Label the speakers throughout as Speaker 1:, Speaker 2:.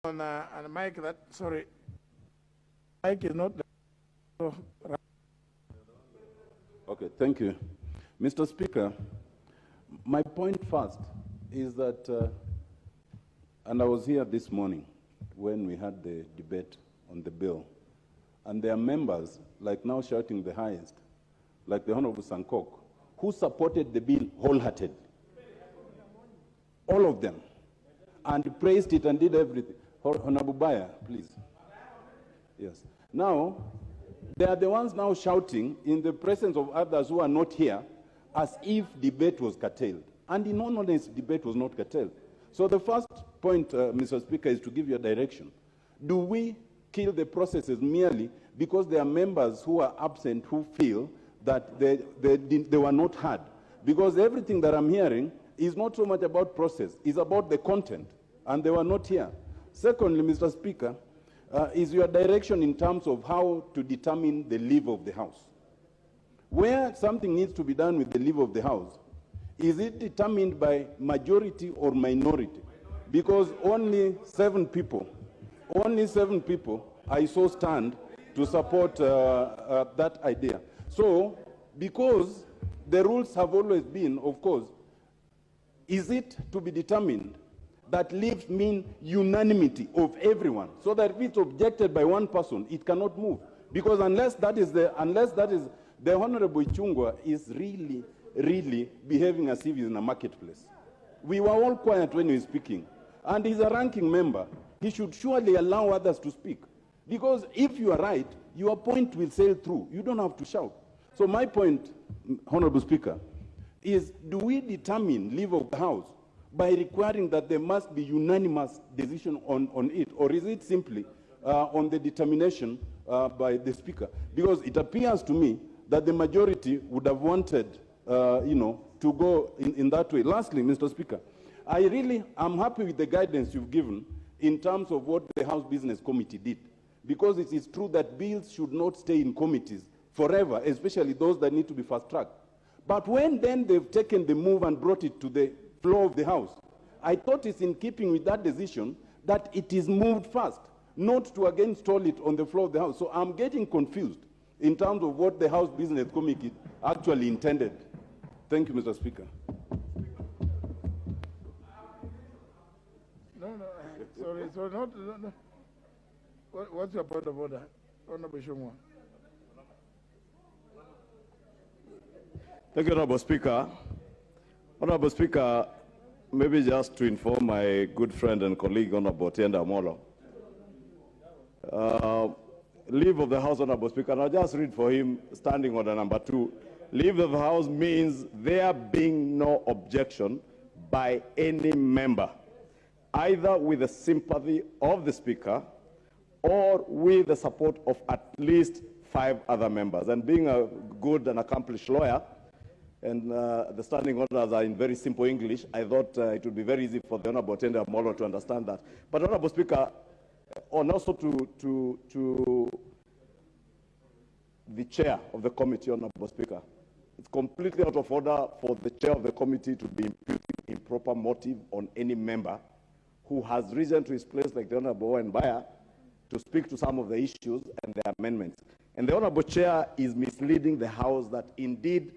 Speaker 1: on a mic that, sorry, mic is not.
Speaker 2: Okay, thank you. Mr. Speaker, my point first is that, and I was here this morning when we had the debate on the bill, and there are members, like now shouting the highest, like the Honorable Sankok, who supported the bill wholeheartedly. All of them. And praised it and did everything. Honorable Baya, please. Yes. Now, they are the ones now shouting in the presence of others who are not here as if debate was curtailed. And in all honesty, debate was not curtailed. So the first point, Mr. Speaker, is to give you a direction. Do we kill the processes merely because there are members who are absent who feel that they were not heard? Because everything that I'm hearing is not so much about process, it's about the content, and they were not here. Secondly, Mr. Speaker, is your direction in terms of how to determine the leave of the House. Where something needs to be done with the leave of the House, is it determined by majority or minority? Because only 7 people I saw stand to support that idea. So, because the rules have always been, of course, is it to be determined that leaves mean unanimity of everyone, so that if it's objected by one person, it cannot move? Because unless that is the Honorable Ichungwa is really behaving as if he's in a marketplace. We were all quiet when he was speaking, and he's a ranking member. He should surely allow others to speak. Because if you are right, your point will sail through. You don't have to shout. So my point, Honorable Speaker, is do we determine leave of the House by requiring that there must be unanimous decision on it? Or is it simply on the determination by the Speaker? Because it appears to me that the majority would have wanted, to go in that way. Lastly, Mr. Speaker, I'm happy with the guidance you've given in terms of what the House Business Committee did. Because it is true that bills should not stay in committees forever, especially those that need to be fast-tracked. But when then they've taken the move and brought it to the floor of the House, I thought it's in keeping with that decision that it is moved fast, not to again stall it on the floor of the House. So I'm getting confused in terms of what the House Business Committee actually intended. Thank you, Mr. Speaker.
Speaker 1: Sorry, no. What's your point of order, Honorable Ichungwa?
Speaker 3: Thank you, Honorable Speaker. Honorable Speaker, maybe just to inform my good friend and colleague, Honorable Otiende Omolo. Leave of the House, Honorable Speaker, and I'll just read for him, standing order number 2. Leave of the House means there being no objection by any member, either with the sympathy of the Speaker or with the support of at least 5 other members. And being a good and accomplished lawyer, and the standing orders are in very simple English, I thought it would be very easy for the Honorable Otiende Omolo to understand that. But Honorable Speaker, and also to the chair of the committee, Honorable Speaker, it's completely out of order for the chair of the committee to be imputing improper motive on any member who has risen to his place, like the Honorable Owen Baya, to speak to some of the issues and the amendments. And the Honorable Chair is misleading the House that indeed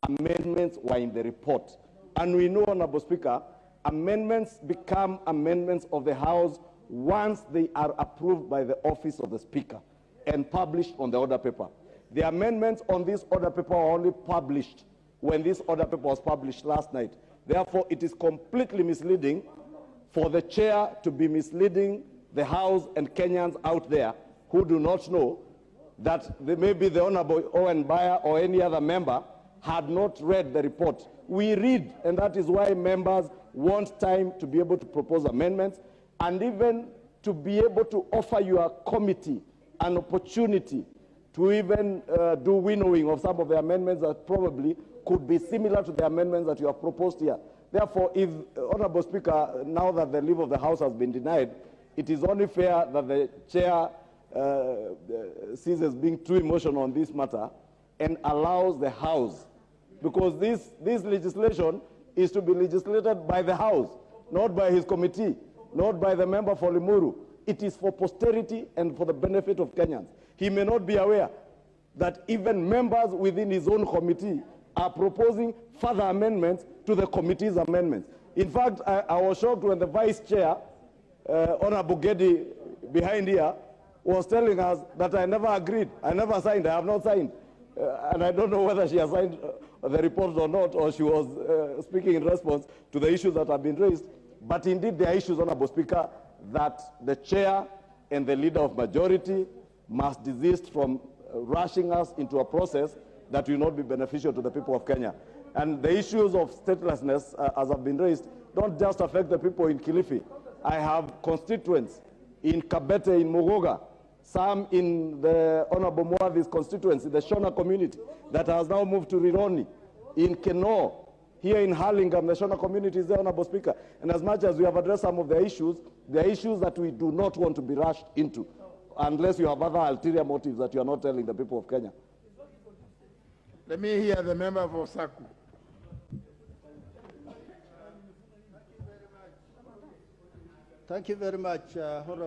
Speaker 3: amendments were in the report. And we know, Honorable Speaker, amendments become amendments of the House once they are approved by the office of the Speaker and published on the order paper. The amendments on this order paper were only published when this order paper was published last night. Therefore, it is completely misleading for the chair to be misleading the House and Kenyans out there who do not know that maybe the Honorable Owen Baya or any other member had not read the report. We read, and that is why members want time to be able to propose amendments and even to be able to offer your committee an opportunity to even do winnowing of some of the amendments that probably could be similar to the amendments that you have proposed here. Therefore, if, Honorable Speaker, now that the leave of the House has been denied, it is only fair that the chair ceases being too emotional on this matter and allows the House, because this legislation is to be legislated by the House, not by his committee, not by the member for Limuru. It is for posterity and for the benefit of Kenyans. He may not be aware that even members within his own committee are proposing further amendments to the committee's amendments. In fact, I was shocked when the vice chair, Honorable Gedi, behind here, was telling us that I never agreed. I never signed. I have not signed. And I don't know whether she has signed the report or not, or she was speaking in response to the issues that have been raised. But indeed, there are issues, Honorable Speaker, that the chair and the leader of majority must desist from rushing us into a process that will not be beneficial to the people of Kenya. And the issues of statelessness, as have been raised, don't just affect the people in Kilifi. I have constituents in Kabete, in Mugoga, some in the Honorable Muadhi's constituency, the Shona community, that has now moved to Rironi, in Keno, here in Hurlingham, the Shona community is there, Honorable Speaker. And as much as we have addressed some of the issues that we do not want to be rushed into, unless you have other ulterior motives that you are not telling the people of Kenya.
Speaker 1: Let me hear the member for Saku.
Speaker 4: Thank you very much, Honorable.